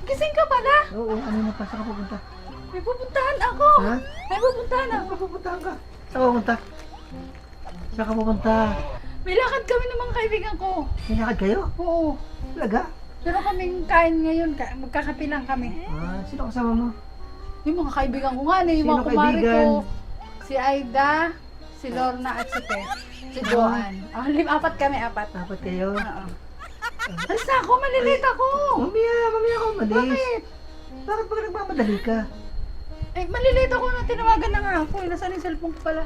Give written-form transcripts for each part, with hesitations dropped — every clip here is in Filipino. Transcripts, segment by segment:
Gising ka pala? Oo, ano na pa? Saan ka pupunta? May pupuntahan ako. Ha? May pupuntahan ako. Saan ka pupuntahan ka? Saan ka pupunta? Saan ka pupunta? May lakad kami ng mga kaibigan ko. Nilakad kayo? Oo. Talaga? Pero kaming kain ngayon. Magkakape lang kami. Ah, sino kasama mo? Yung mga kaibigan ko nga, yung Sino mga kumari kaibigan? ko. Si Aida, si Lorna at si Pe. Si Joanne. Apat kami, apat. Dapat kayo? Oo. Alis na ako, malilate ako. Mamaya ako umalis. Bakit? Bakit ba nagmamadali ka? Eh, malilate ako na tinawagan na nga ako. Nasaan yung cellphone ko pala?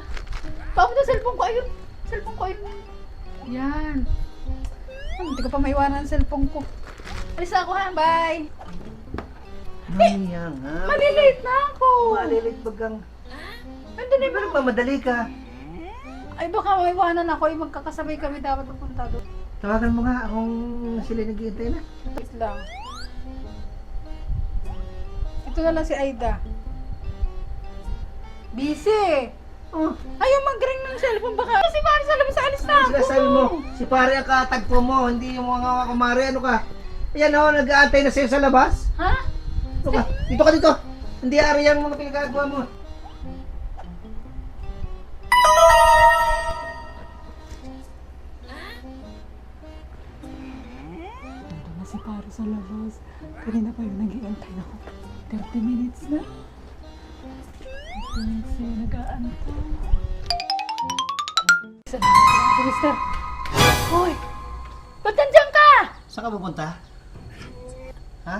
Paabot na cellphone ko. Ayun. Cellphone ko, ayun. Yan. Hindi ko pa maiwanan ang cellphone ko. Alis na ako ha, bye. Mamaya nga. Malilate na ako. Malilit bagang. Nandun na Di ba nagmamadali ka? Ay, baka maiwanan ako. Ay, magkakasabay kami dapat pupunta doon. Tawagan mo nga kung sila nag-iintay na. Wait lang. Ito na lang si Aida. Busy. Oh, Ayaw mag-ring ng cellphone. Baka kasi pare sa labas, alis na ako. sinasabi mo, si pare ang katagpo mo, hindi yung mga kumari. Ano ka? Ayan ako, nag-aantay na sa'yo sa labas. Ha? Ano ka? Dito ka dito. Hindi ari ang mga pinagagawa mo. Nandun na si pare sa labas. Kanina pa yung nag-iantay ako. 30 minutes na. 30 minutes na yung nag-aantay. Si Mister. Hoy! Ba't nandiyan ka? Saan ka pupunta? Ha?